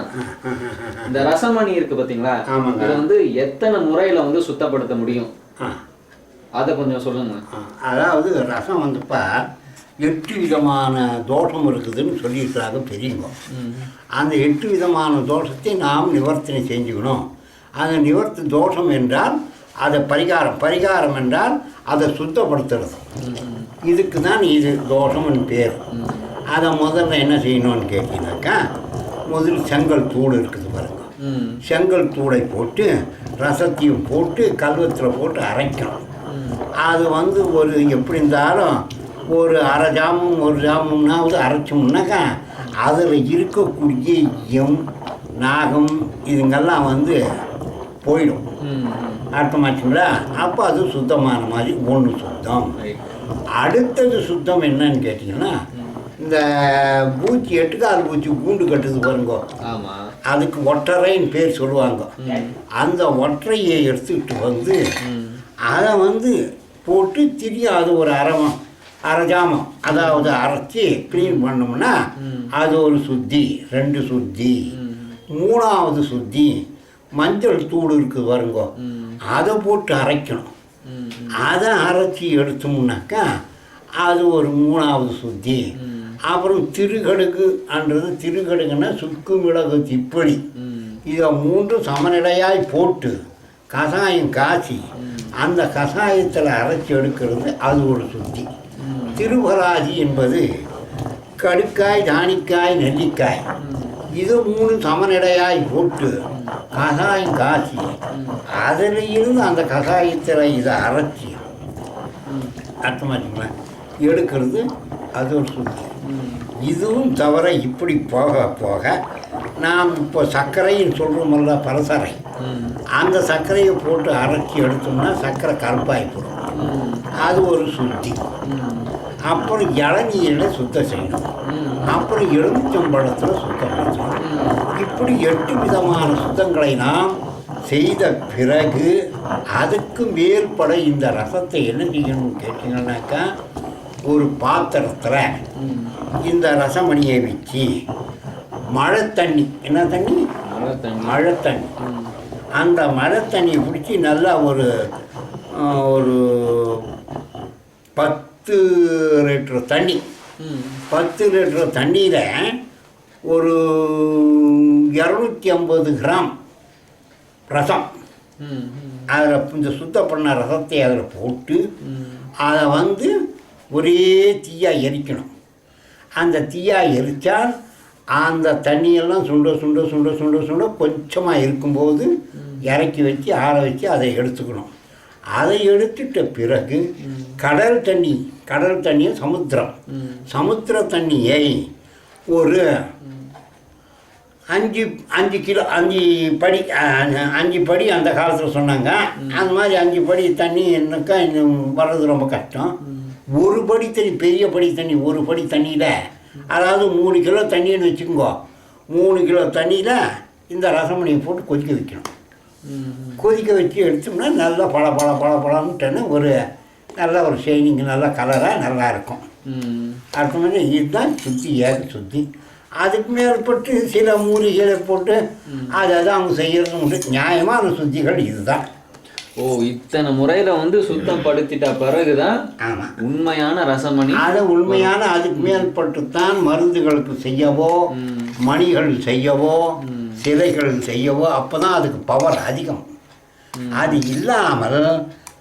சொல்லட்டா? இந்த ரசமணி இருக்கு பாத்தீங்களா, ஆமாங்க. இதை வந்து எத்தனை முறையில வந்து சுத்தப்படுத்த முடியும், ஆ அதை கொஞ்சம் சொல்லுங்க. அதாவது ரசம் வந்துப்பா 8 விதமான தோஷம் இருக்குதுன்னு சொல்லியிருக்கிறாங்க பெரியவங்க. அந்த 8 விதமான தோஷத்தை நாம் நிவர்த்தனை செஞ்சுக்கணும். அந்த நிவர்த்தி தோஷம் என்றால் அதை பரிகாரம் என்றால் அதை சுத்தப்படுத்துறது. இதுக்கு தான் இது தோஷம்னு பேர். அதை முதல்ல என்ன செய்யணும்னு கேட்டீங்கன்னாக்கா, முதல் செங்கல் தூள் இருக்குது பாருங்க, செங்கல் தூளை போட்டு ரசத்தையும் போட்டு கல்வத்தில் போட்டு அரைக்கணும். அது வந்து ஒரு எப்படி இருந்தாலும் ஒரு அரை ஜாமும் ஒரு ஜாமும்னாவது அரைச்சோம்னாக்கா அதில் இருக்கக்கூடிய நாகம் இதுங்கெல்லாம் வந்து போயிடும். அர்த்தமாச்சுங்களா? அப்போ அது சுத்தமான மாதிரி ஒன்று சுத்தம். அடுத்தது சுத்தம் என்னன்னு கேட்டிங்கன்னா, இந்த பூச்சி 8 பூச்சி கூண்டு கட்டுது பாருங்க, அதுக்கு ஒட்டரைன்னு பேர் சொல்லுவாங்க. அந்த ஒற்றையை எடுத்துக்கிட்டு வந்து அதை வந்து போட்டு திரியும் அது ஒரு அரை ஜாமம் அதாவது அரைச்சி க்ளீன் பண்ணோம்னா அது ஒரு சுத்தி. 2 சுத்தி. 3வது சுத்தி மஞ்சள் தூள் இருக்குது பாருங்க, அதை போட்டு அரைக்கணும். அதை அரைச்சி எடுத்தோம்னாக்கா அது ஒரு 3வது சுத்தி. அப்புறம் திருகடுகுன்னா சுக்கு மிளகு திப்பளி, இதை 3 சமநிலையாய் போட்டு கஷாயம் காய்ச்சி அந்த கஷாயத்தில் அரைச்சி எடுக்கிறது அது ஒரு சுத்தி. திருவராஜி என்பது கடுக்காய், தானிக்காய், நெல்லிக்காய், இது 3 சமநிலையாய் போட்டு கஷாயம் காய்ச்சி அதில் இருந்து அந்த கஷாயத்தில் இதை அரைச்சி அர்த்தமாச்சுங்களா எடுக்கிறது அது ஒரு சுத்தி. இதுவும் தவிர இப்படி போக போக நாம் இப்போ சர்க்கரைன்னு சொல்கிறோம்ல, பலசரை, அந்த சர்க்கரையை போட்டு அரைச்சி எடுத்தோம்னா சர்க்கரை கருப்பாகிப்படும், அது ஒரு சுத்தி. அப்புறம் இளநீரில் சுத்தம் செய்யணும். அப்புறம் எலுமிச்சம்பழத்தில் சுத்தப்படுத்தணும். இப்படி 8 விதமான சுத்தங்களை நாம் செய்த பிறகு அதுக்கு மேற்பட இந்த ரசத்தை என்ன செய்யணும்னு கேட்டீங்கன்னாக்கா, ஒரு பாத்திரத்தில் இந்த ரசமணியை வச்சு மழை தண்ணி, என்ன தண்ணி, மழை தண்ணி, அந்த மழை தண்ணியை பிடிச்சி நல்லா ஒரு 10 லிட்டர் தண்ணி, 10 லிட்டர் தண்ணியில் ஒரு 250 கிராம் ரசம், அதில் இந்த சுத்தம் பண்ண ரசத்தை அதில் போட்டு அதை வந்து ஒரே தீயாக எரிக்கணும். அந்த தீயாக எரித்தால் அந்த தண்ணியெல்லாம் சுண்ட கொஞ்சமாக இருக்கும்போது இறக்கி வச்சு ஆற வச்சு அதை எடுத்துக்கணும். அதை எடுத்துட்ட பிறகு கடல் தண்ணியை சமுத்திர தண்ணியை ஒரு 5 கிலோ 5 படி அந்த காலத்தில் சொன்னாங்க. அந்த மாதிரி 5 படி தண்ணி என்னக்கா இன்னும் வர்றது ரொம்ப கஷ்டம். 1 படி தண்ணி, பெரிய படி தண்ணி, 1 படி தண்ணியில், அதாவது 3 கிலோ தண்ணின்னு வச்சுக்கோங்க, 3 கிலோ தண்ணியில் இந்த ரசமணியை போட்டு கொதிக்க வைக்கணும். கொதிக்க வச்சு எடுத்தோம்னா நல்லா பழம்னுட்டேன்னா ஒரு நல்ல ஒரு ஷைனிங், நல்ல கலராக நல்லா இருக்கும். அடுத்த மாதிரி இதுதான் சுத்தி. அதுக்கு மேற்பட்டு சில மூலிகைகளை போட்டு அதை அவங்க செய்யறது உண்டு. நியாயமான சுத்திகள் இதுதான். ஓ, இத்தனை முறையில் வந்து சுத்தம் படுத்திட்ட பிறகுதான் உண்மையான ரசமணி. அதை உண்மையான அதுக்கு மேற்பட்டு தான் மருந்துகளுக்கு செய்யவோ, மணிகள் செய்யவோ, சிலைகள் செய்யவோ, அப்போ தான் அதுக்கு பவர் அதிகம். அது இல்லாமல்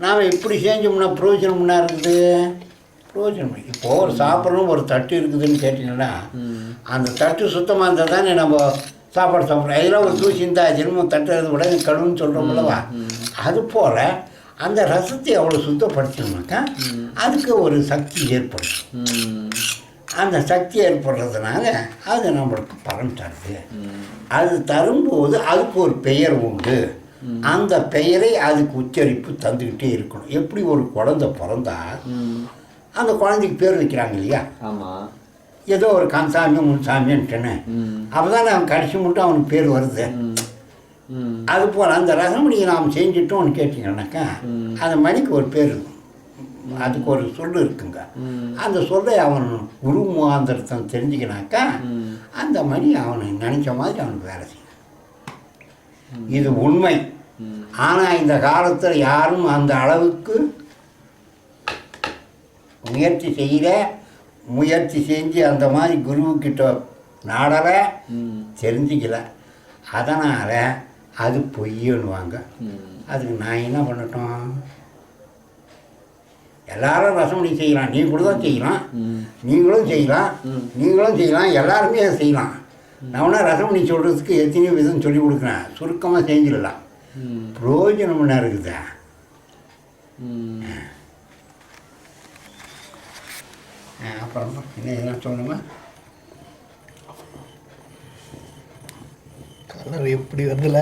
நாம் இப்படி செஞ்சோம்னா பிரயோஜனம்னா இருக்குது. பிரயோஜனம் இப்போ ஒரு சாப்பிட்றோம், ஒரு தட்டு இருக்குதுன்னு கேட்டிங்கன்னா அந்த தட்டு சுத்தமாக இருந்தால் தானே நம்ம சாப்பாடு சாப்பிட்றோம். இதெல்லாம் ஒரு தூசி இருந்தால் திரும்ப தட்டு உடனே கழுவுன்னு சொல்கிறோம் அல்லவா? அதுபோல் அந்த ரசத்தை அவ்வளோ சுத்தப்படுத்தணும்னாக்கா அதுக்கு ஒரு சக்தி ஏற்படும். அந்த சக்தி ஏற்படுறதுனால அது நம்மளுக்கு பலன் தருது. அது தரும்போது அதுக்கு ஒரு பெயர் உண்டு. அந்த பெயரை அதுக்கு உச்சரிப்பு தந்துக்கிட்டே இருக்கணும். எப்படி ஒரு குழந்தை பிறந்தா அந்த குழந்தைக்கு பேர் வைக்கிறாங்க இல்லையா? ஏதோ ஒரு கன்சாமி முன்சாமின்ட்டுன்னு, அப்போ தானே அவன் கடைசி மட்டும் அவனுக்கு பேர் வருது. அதுபோல் அந்த ரசமணியை நாம் செஞ்சுட்டோம்னு கேட்டிங்கன்னாக்கா அந்த மணிக்கு ஒரு பேர் அதுக்கு ஒரு சொல்லு இருக்குங்க. அந்த சொல்லை அவன் குரு முகாந்திரத்தை தெரிஞ்சுக்கினாக்கா அந்த மாதிரி அவனை நினச்ச மாதிரி அவனுக்கு வேலை செய்யும். இது உண்மை. ஆனால் இந்த காலத்தில் யாரும் அந்த அளவுக்கு முயற்சி செஞ்சு அந்த மாதிரி குருவுக்கிட்ட நாடலை, தெரிஞ்சிக்கல. அதனால் அது பொய்யன்னுவாங்க. அதுக்கு நான் என்ன பண்ணட்டும்? எல்லாரும் ரசமணி செய்யலாம், நீ கூட தான் செய்யலாம், நீங்களும் செய்யலாம், எல்லாருமே அதை செய்யலாம். நான் ரசமணி சொல்கிறதுக்கு எத்தனையோ விதம் சொல்லி கொடுக்குறேன், சுருக்கமாக செஞ்சிடலாம். பிரயோஜனம் என்ன இருக்குதா? அப்புறம் என்ன எதனா சொல்லணுமா? கலர் எப்படி வருதுல